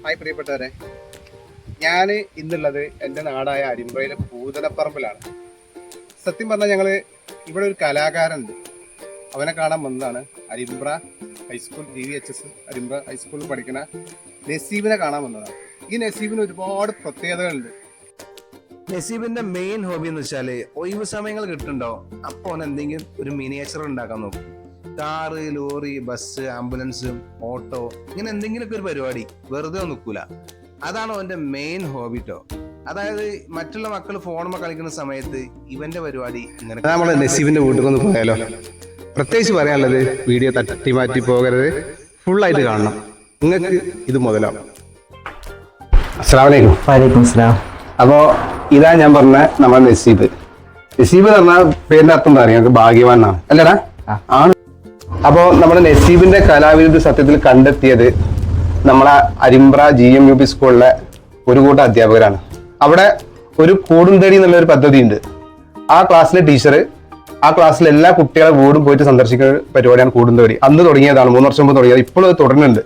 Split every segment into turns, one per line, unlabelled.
Hi പ്രിയപ്പെട്ടവരെ, ഞാൻ ഇന്നുള്ളത് എൻ്റെ നാടായ അരിമ്പ്രയിലെ പൂതലപ്പറമ്പിലാണ്. സത്യം പറഞ്ഞാൽ ഞങ്ങൾ ഇവിടെ ഒരു കലാകാരനുണ്ട്, അവനെ കാണാൻ വന്നതാണ്. അരിമ്പ്ര ഹൈസ്കൂൾ GVHS അരിമ്പ്ര ഹൈസ്കൂളിൽ പഠിക്കുന്ന നസീബിനെ കാണാൻ വന്നതാണ്. ഈ നസീബിന് ഒരുപാട് പ്രത്യേകതകളുണ്ട്.
നസീബിന്റെ മെയിൻ ഹോബി എന്ന് വെച്ചാല് ഒഴിവ് സമയങ്ങൾ കിട്ടുന്നുണ്ടോ അപ്പൊ അവൻ എന്തെങ്കിലും ഒരു മിനിയേച്ചർ ഉണ്ടാക്കാൻ നോക്കും. Car, lorry, bus, ambulance, auto, ഇങ്ങനെ എന്തെങ്കിലുമൊക്കെ ഒരു പരിപാടി വെറുതെ നിൽക്കൂല. അതാണ് അവന്റെ മെയിൻ ഹോബി ട്ടോ. അതായത് മറ്റുള്ള മക്കൾ ഫോണുമ്മ കളിക്കുന്ന സമയത്ത് ഇവന്റെ പരിപാടി ഇങ്ങനെ.
നമ്മള് നസീബിന്റെ വീട്ടിൽ ഒന്ന് പോയാലോ? പ്രത്യേകിച്ച് പറയാനുള്ളത്, വീഡിയോ തട്ടി മാറ്റി പോകരുത്, ഫുള്ളായിട്ട് കാണണം, നിങ്ങൾക്ക് ഇത് മുതലാവും. അസ്സലാമു അലൈക്കും. അപ്പോ ഇതാ ഞാൻ പറഞ്ഞ നമ്മുടെ നസീബ് എന്ന് പറഞ്ഞാൽ പേരിന്റെ അർത്ഥം എന്താ അറിയാം, ഭാഗ്യവാൻ എന്നാണ് അല്ലടാ? ആണ്. അപ്പോ നമ്മുടെ നസീബിന്റെ കലാവിരുദ്ധ സത്യത്തിൽ കണ്ടെത്തിയത് നമ്മളെ അരിമ്പ്ര GMUP സ്കൂളിലെ ഒരു കൂട്ടം അധ്യാപകരാണ്. അവിടെ ഒരു കൂടും തേടി എന്നുള്ളൊരു പദ്ധതി ഉണ്ട്. ആ ക്ലാസ്സിലെ ടീച്ചർ ആ ക്ലാസ്സിലെ എല്ലാ കുട്ടികളെ വീടും പോയിട്ട് സന്ദർശിക്കുന്ന പരിപാടിയാണ് കൂടും തേടി. അന്ന് തുടങ്ങിയതാണ്, 3 വർഷം മുമ്പ് തുടങ്ങിയത്. ഇപ്പോഴും അത് തുടരുന്നുണ്ട്.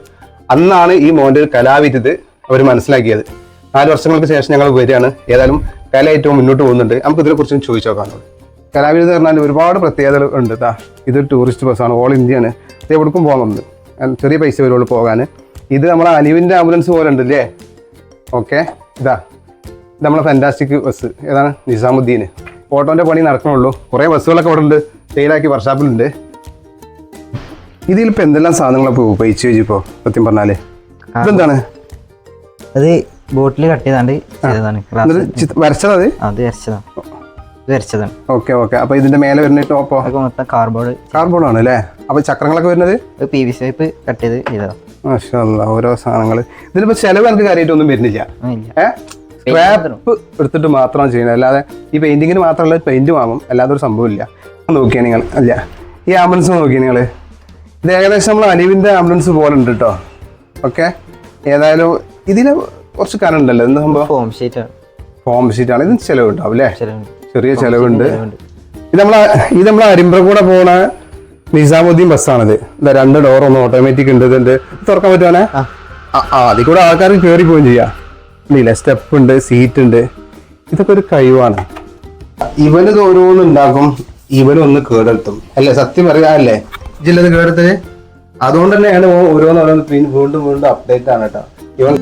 അന്നാണ് ഈ മോന്റെ ഒരു കലാവിരുദ്ധ അവർ മനസ്സിലാക്കിയത്. 4 വർഷങ്ങൾക്ക് ശേഷം ഞങ്ങൾ വരികയാണ്. ഏതായാലും കല ഏറ്റവും മുന്നോട്ട് പോകുന്നുണ്ട്. നമുക്ക് ഇതിനെ കുറിച്ച് ചോദിച്ചു നോക്കാനുള്ളത്. കലാവിരുദ്ധ പറഞ്ഞാൽ ഒരുപാട് പ്രത്യേകതകൾ ഉണ്ട്. ഇതൊരു ടൂറിസ്റ്റ് ബസ്സാണ്, ഓൾ ഇന്ത്യയാണ്. ഇത് എവിടേക്കും പോകുന്നുണ്ട്, ചെറിയ പൈസ വരുള്ളൂ പോകാൻ. ഇത് നമ്മളെ അലിവിൻ്റെ ആംബുലൻസ് പോലെ ഉണ്ട് അല്ലേ? ഓക്കെ, ഇത് നമ്മളെ ഫാന്റാസ്റ്റിക് ബസ്. ഏതാണ്? നിസാമുദ്ദീൻ. ഓട്ടോൻ്റെ പണി നടക്കണുള്ളൂ. കുറേ ബസ്സുകളൊക്കെ ഇവിടെ ഉണ്ട്, സെയിലാക്കി വർഷാപ്പിലുണ്ട്. ഇതിലിപ്പോൾ എന്തെല്ലാം സാധനങ്ങളൊക്കെ ഉപയോഗിച്ച് വെച്ചിപ്പോൾ സത്യം പറഞ്ഞാൽ ഇതെന്താണ്?
അത് ബോട്ടിൽ കട്ട് ചെയ്താണ്ട്
വരച്ചത്?
വരച്ചതാണ്.
Okay okay. അപ്പൊ ഇതിന്റെ മേലെ വരുന്ന ടോപ്പോ?
മൊത്തം കാർബോർഡ്
ആണ് അല്ലേ? അപ്പൊ ചക്രങ്ങളൊക്കെ വരുന്നത്
PVC പൈപ്പ് കട്ട് ചെയ്ത് ചെയ്തതാണ്.
മാഷാ അല്ലാഹ്, ഓരോ സാധനങ്ങൾ. ഇതിലിപ്പോ ചെലവ് എനിക്ക് കാര്യമായിട്ടൊന്നും വരുന്നില്ല. സ്ക്രാപ്പ് എടുത്തിട്ട് മാത്രമാണ് ചെയ്യുന്നത്. അല്ലാതെ ഈ പെയിന്റിങ്ങിന് മാത്രമല്ല, പെയിന്റ് വാങ്ങും, അല്ലാതെ ഒരു സംഭവം ഇല്ല. നോക്കിയാ നിങ്ങൾ അല്ല, ഈ ആംബുലൻസ് നോക്കിയാ നിങ്ങള്, ഇത് ഏകദേശം നമ്മൾ അലിവിന്റെ ആംബുലൻസ് പോലെ ഉണ്ട് കേട്ടോ. ഓക്കെ, ഏതായാലും ഇതിന് കുറച്ച് കനം ഉണ്ടല്ലോ. എന്താ സംഭവം? ഫോം ഷീറ്റാണ്. ഇതിന് ചെലവുണ്ടാവും അല്ലേ? ചെറിയ ചെലവുണ്ട്. ഇത് നമ്മളെ അരിമ്പ്ര കൂടെ പോണ നിസാമുദ്ദീൻ ബസ്സാണിത്. 2 ഡോർ, 1 ഓട്ടോമാറ്റിക് ഉണ്ട്. ഇതിന്റെ തുറക്കാൻ പറ്റുവാനെ? അതിൽ കൂടെ ആൾക്കാർക്ക് കയറി പോവുകയും ചെയ്യാം. ഇല്ല, സ്റ്റെപ്പ് ഉണ്ട്, സീറ്റ് ഉണ്ട്. ഇതൊക്കെ ഒരു കഴിവാണ്. ഇവന് ഓരോന്നും ഉണ്ടാക്കും, ഇവനൊന്ന് കേടെടുത്തും അല്ലേ? സത്യം പറയാല്ലേ, ജില്ലത് കേടെടുത്ത്. അതുകൊണ്ട് തന്നെയാണ് ഓരോന്നോരോന്ന് വീണ്ടും വീണ്ടും അപ്ഡേറ്റ് ആണ് കേട്ടോ ഇവൻ.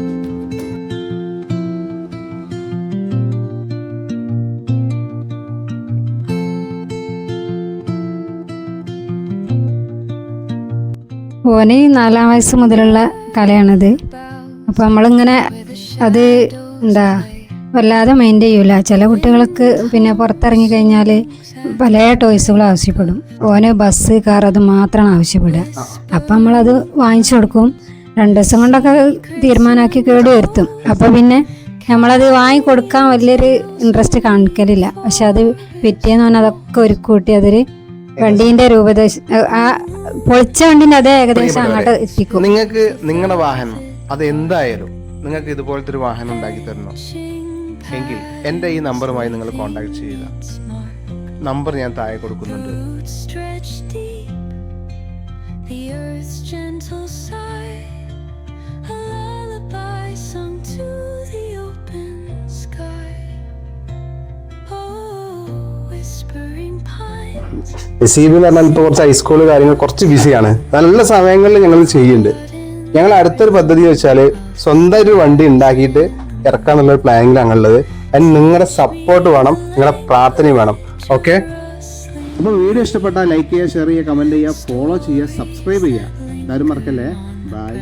ഓന് 4-ാം വയസ്സ് മുതലുള്ള കലയാണിത്. അപ്പോൾ നമ്മളിങ്ങനെ അത് എന്താ വല്ലാതെ മൈൻഡ് ചെയ്യൂല. ചില കുട്ടികൾക്ക് പിന്നെ പുറത്തിറങ്ങി കഴിഞ്ഞാൽ പല ടോയ്സുകളും ആവശ്യപ്പെടും. ഓന് ബസ്, കാർ അത് മാത്രമാണ് ആവശ്യപ്പെടുക. അപ്പം നമ്മളത് വാങ്ങിച്ചു കൊടുക്കും. 2 ദിവസം കൊണ്ടൊക്കെ തീരുമാനമാക്കി കേട് വരുത്തും. അപ്പോൾ പിന്നെ നമ്മളത് വാങ്ങിക്കൊടുക്കാൻ വലിയൊരു ഇൻട്രസ്റ്റ് കാണിക്കലില്ല. പക്ഷെ അത് പിറ്റേന്ന് പറഞ്ഞാൽ അതൊക്കെ ഒരുക്കൂട്ടി അതൊരു വണ്ടീന്റെ ആ പൊളിച്ച വണ്ടിന്റെ അതേ ഏകദേശം അങ്ങോട്ട് എത്തിക്കും.
നിങ്ങൾക്ക് നിങ്ങളുടെ വാഹനം അത് എന്തായാലും നിങ്ങൾക്ക് ഇതുപോലത്തെ ഒരു വാഹനം ഉണ്ടാക്കി തരണം എങ്കിൽ എൻ്റെ ഈ നമ്പറുമായി നിങ്ങൾ കോൺടാക്ട് ചെയ്യുക. നമ്പർ ഞാൻ താഴെ കൊടുക്കുന്നുണ്ട്.
നസീബ് എന്ന് പറഞ്ഞാൽ ഇപ്പോൾ കുറച്ച് ഹൈസ്കൂള് കാര്യങ്ങൾ കുറച്ച് ബിസിയാണ്. നല്ല സമയങ്ങളിൽ ഞങ്ങൾ ചെയ്യുന്നുണ്ട്. ഞങ്ങൾ അടുത്തൊരു പദ്ധതി വെച്ചാൽ സ്വന്തമായിട്ട് വണ്ടി ഉണ്ടാക്കിയിട്ട് ഇറക്കാന്നുള്ളൊരു പ്ലാനിങ്ങിലാണുള്ളത്. അതിന് നിങ്ങളുടെ സപ്പോർട്ട് വേണം, നിങ്ങളുടെ പ്രാർത്ഥനയും വേണം. ഓക്കെ, അപ്പോൾ വീഡിയോ ഇഷ്ടപ്പെട്ടാൽ ലൈക്ക് ചെയ്യുക, ഷെയർ ചെയ്യുക, കമൻറ്റ് ചെയ്യുക, ഫോളോ ചെയ്യുക, സബ്സ്ക്രൈബ് ചെയ്യുക. എല്ലാവരും മറക്കല്ലേ. ബൈ.